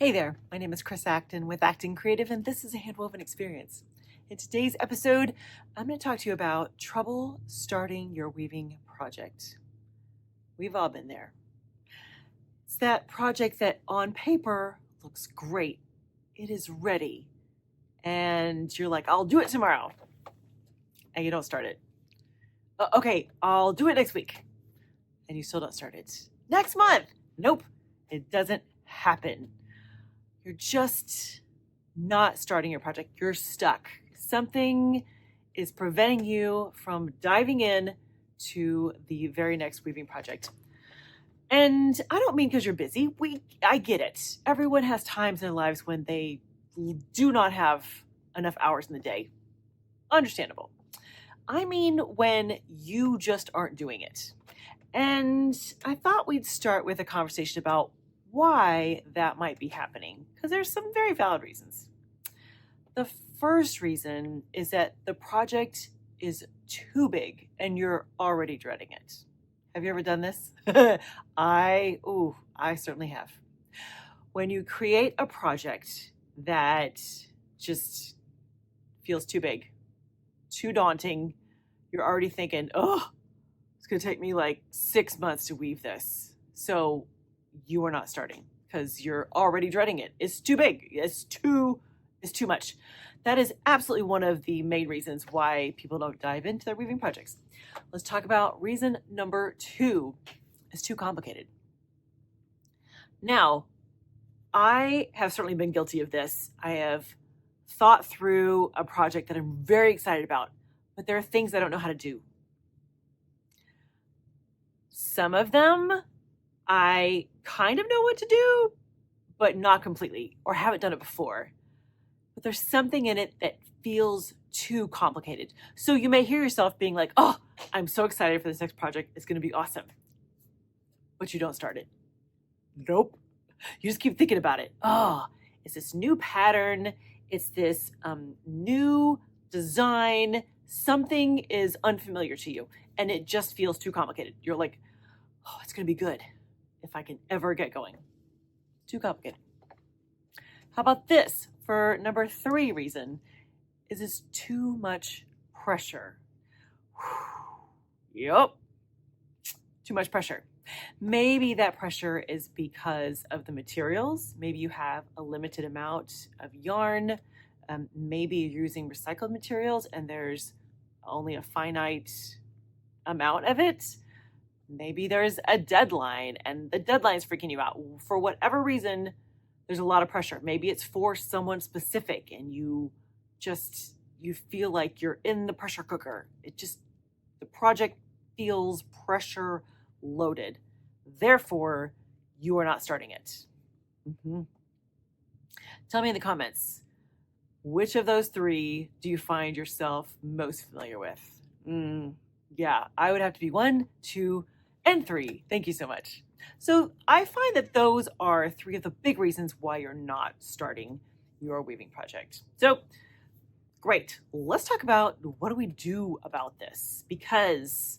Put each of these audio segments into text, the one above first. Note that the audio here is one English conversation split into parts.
Hey there, my name is Chris Acton with Acton Creative, and this is a Handwoven Experience. In today's episode, I'm going to talk to you about trouble starting your weaving project. We've all been there. It's that project that on paper looks great. It is ready. And you're like, I'll do it tomorrow. And you don't start it. Okay, I'll do it next week. And you still don't start it. Next month. Nope, it doesn't happen. You're just not starting your project. You're stuck. Something is preventing you from diving in to the very next weaving project. And I don't mean because you're busy. I get it. Everyone has times in their lives when they do not have enough hours in the day. Understandable. I mean when you just aren't doing it. And I thought we'd start with a conversation about why that might be happening, because there's some very valid reasons. The first reason is that the project is too big and you're already dreading it. Have you ever done this? I certainly have. When you create a project that just feels too big, too daunting, you're already thinking, it's going to take me like 6 months to weave this. So you are not starting because you're already dreading it. It's too big. It's too much. That is absolutely one of the main reasons why people don't dive into their weaving projects. Let's talk about reason number 2. It's too complicated. Now, I have certainly been guilty of this. I have thought through a project that I'm very excited about, but there are things I don't know how to do. Some of them I kind of know what to do, but not completely, or haven't done it before. But there's something in it that feels too complicated. So you may hear yourself being like, I'm so excited for this next project. It's going to be awesome. But you don't start it. Nope. You just keep thinking about it. It's this new pattern. It's this new design. Something is unfamiliar to you, and it just feels too complicated. You're like, it's going to be good if I can ever get going. Too complicated. How about this? For number 3 reason, is this too much pressure? Yup. Too much pressure. Maybe that pressure is because of the materials. Maybe you have a limited amount of yarn. Maybe you're using recycled materials and there's only a finite amount of it. Maybe there's a deadline and the deadline's freaking you out. For whatever reason, there's a lot of pressure. Maybe it's for someone specific and you feel like you're in the pressure cooker. The project feels pressure loaded. Therefore, you are not starting it. Tell me in the comments, which of those 3 do you find yourself most familiar with? Yeah, I would have to be 1, 2, and 3. Thank you so much. So I find that those are 3 of the big reasons why you're not starting your weaving project. So great. Let's talk about what do we do about this, because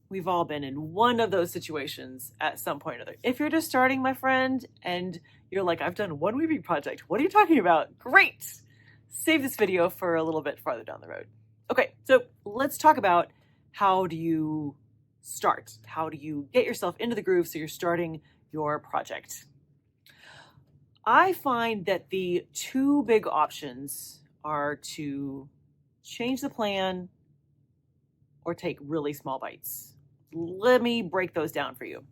we've all been in one of those situations at some point or other. If you're just starting, my friend, and you're like, I've done one weaving project. What are you talking about? Great. Save this video for a little bit farther down the road. Okay, so let's talk about how do you start? How do you get yourself into the groove so you're starting your project? I find that the 2 big options are to change the plan or take really small bites. Let me break those down for you.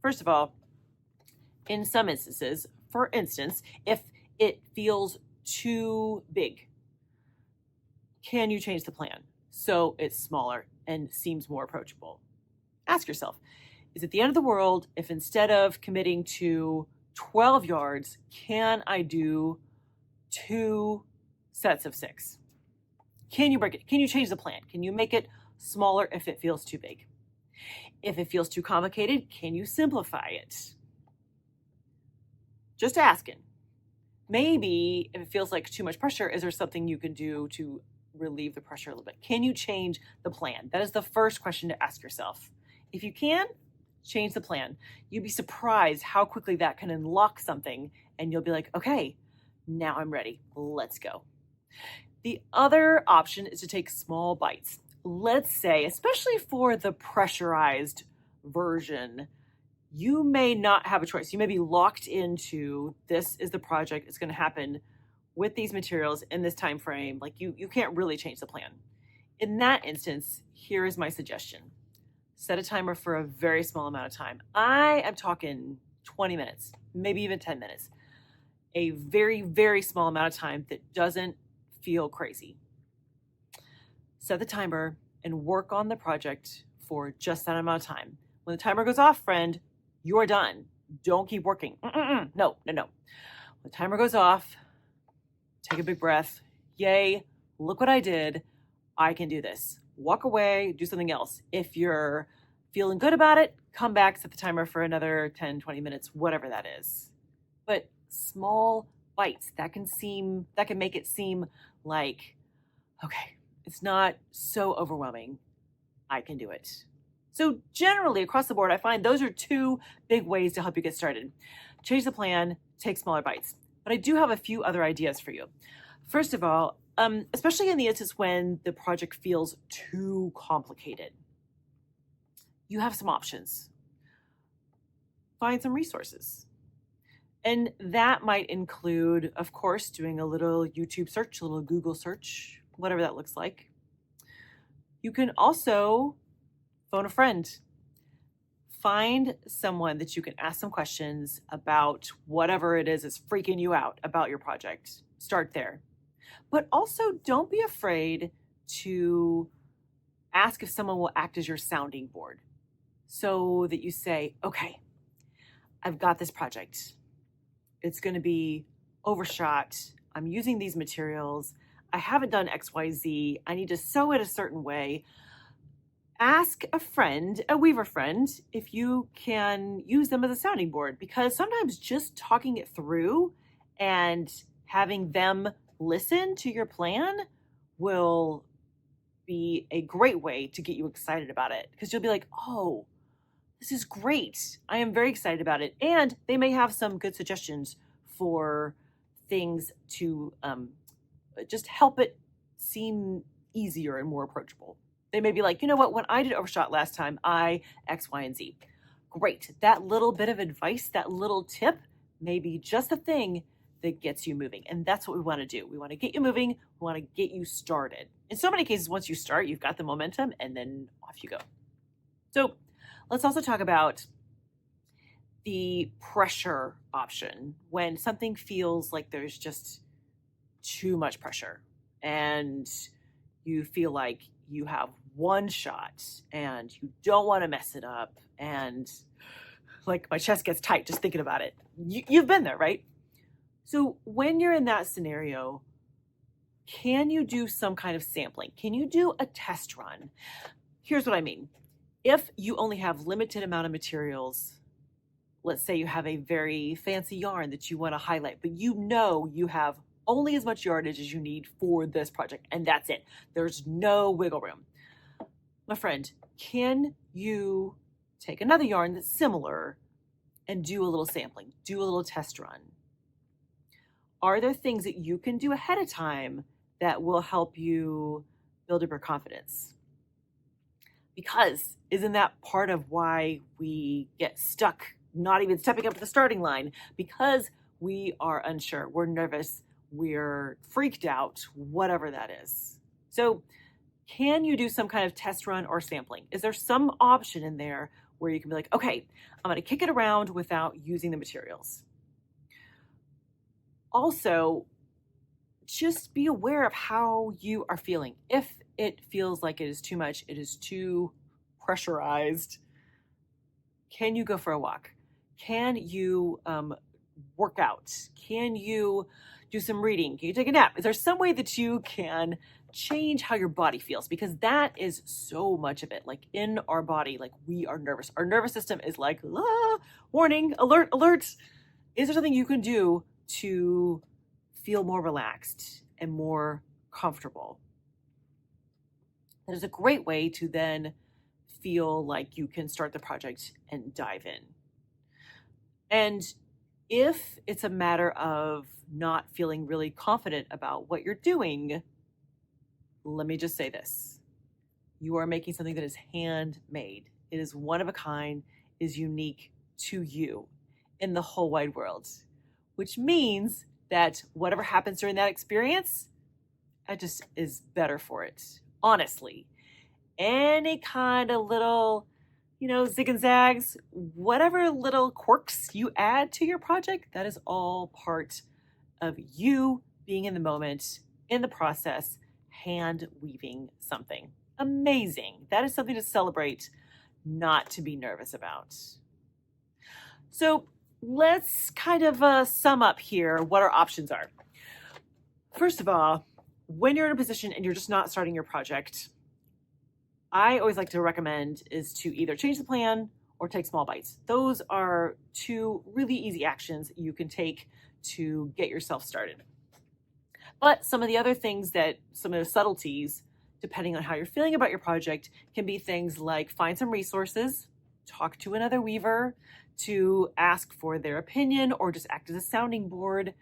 First of all, in some instances, for instance, if it feels too big, can you change the plan so it's smaller and seems more approachable? Ask yourself, is it the end of the world if instead of committing to 12 yards, can I do 2 sets of 6? Can you break it? Can you change the plan? Can you make it smaller if it feels too big? If it feels too complicated, can you simplify it? Just asking. Maybe if it feels like too much pressure, is there something you can do to relieve the pressure a little bit? Can you change the plan? That is the first question to ask yourself. If you can, change the plan. You'd be surprised how quickly that can unlock something, and you'll be like, okay, now I'm ready. Let's go. The other option is to take small bites. Let's say, especially for the pressurized version, you may not have a choice. You may be locked into this is the project. It's going to happen with these materials in this time frame. Like you can't really change the plan. In that instance, here is my suggestion. Set a timer for a very small amount of time. I am talking 20 minutes, maybe even 10 minutes. A very, very small amount of time that doesn't feel crazy. Set the timer and work on the project for just that amount of time. When the timer goes off, friend, you're done. Don't keep working. No. When the timer goes off, take a big breath. Yay, look what I did. I can do this. Walk away, do something else. If you're feeling good about it, come back, set the timer for another 10, 20 minutes, whatever that is. But small bites, that can make it seem like, okay, it's not so overwhelming. I can do it. So generally across the board, I find those are two big ways to help you get started. Change the plan, take smaller bites. But I do have a few other ideas for you. First of all, especially in the instance when the project feels too complicated, you have some options. Find some resources. And that might include, of course, doing a little YouTube search, a little Google search, whatever that looks like. You can also phone a friend. Find someone that you can ask some questions about whatever it is that's freaking you out about your project. Start there. But also don't be afraid to ask if someone will act as your sounding board so that you say, okay, I've got this project. It's going to be overshot. I'm using these materials. I haven't done XYZ. I need to sew it a certain way. Ask a friend, a weaver friend, if you can use them as a sounding board, because sometimes just talking it through and having them listen to your plan will be a great way to get you excited about it, because you'll be like, oh, this is great. I am very excited about it. And they may have some good suggestions for things to just help it seem easier and more approachable. They may be like, you know what, when I did overshot last time, I X, Y, and Z. Great. That little bit of advice, that little tip may be just the thing that gets you moving. And that's what we want to do. We want to get you moving. We want to get you started. In so many cases, once you start, you've got the momentum and then off you go. So let's also talk about the pressure option when something feels like there's just too much pressure and you feel like you have one shot and you don't want to mess it up, and like my chest gets tight just thinking about it. You've been there, right? So when you're in that scenario, can you do some kind of sampling? Can you do a test run? Here's what I mean. If you only have limited amount of materials, let's say you have a very fancy yarn that you want to highlight, but you know you have only as much yardage as you need for this project, and that's it. There's no wiggle room. My friend, can you take another yarn that's similar and do a little sampling, do a little test run? Are there things that you can do ahead of time that will help you build up your confidence? Because isn't that part of why we get stuck, not even stepping up to the starting line? Because we are unsure, we're nervous, we're freaked out, whatever that is. So can you do some kind of test run or sampling? Is there some option in there where you can be like, okay, I'm going to kick it around without using the materials? Also, just be aware of how you are feeling. If it feels like it is too much, it is too pressurized, can you go for a walk? Can you work out? Can you do some reading? Can you take a nap? Is there some way that you can change how your body feels? Because that is so much of it. Like in our body, like we are nervous. Our nervous system is like, warning, alert, alert. Is there something you can do to feel more relaxed and more comfortable? That is a great way to then feel like you can start the project and dive in. And if it's a matter of not feeling really confident about what you're doing, let me just say this. You are making something that is handmade. It is one of a kind, is unique to you in the whole wide world, which means that whatever happens during that experience, it just is better for it. Honestly, any kind of little, zig and zags, whatever little quirks you add to your project, that is all part of you being in the moment, in the process, hand weaving something amazing. That is something to celebrate, not to be nervous about. So let's kind of sum up here what our options are. First of all, when you're in a position and you're just not starting your project, I always like to recommend is to either change the plan or take small bites. Those are two really easy actions you can take to get yourself started. But some of the other things some of the subtleties, depending on how you're feeling about your project, can be things like find some resources, talk to another weaver, to ask for their opinion or just act as a sounding board,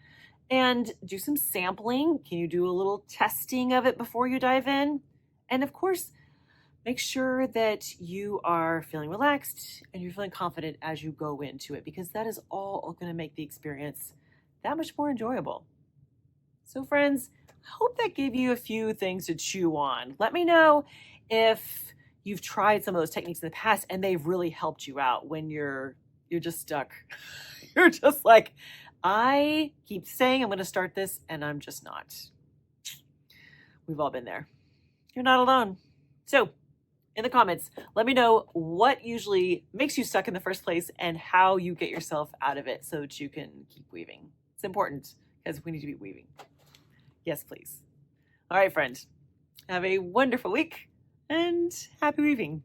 and do some sampling. Can you do a little testing of it before you dive in? And of course, make sure that you are feeling relaxed and you're feeling confident as you go into it, because that is all going to make the experience that much more enjoyable. So friends, I hope that gave you a few things to chew on. Let me know if you've tried some of those techniques in the past and they've really helped you out when you're just stuck. You're just like, I keep saying I'm going to start this and I'm just not. We've all been there. You're not alone. So in the comments, let me know what usually makes you stuck in the first place and how you get yourself out of it so that you can keep weaving. It's important because we need to be weaving. Yes, please. All right, friend. Have a wonderful week and happy weaving.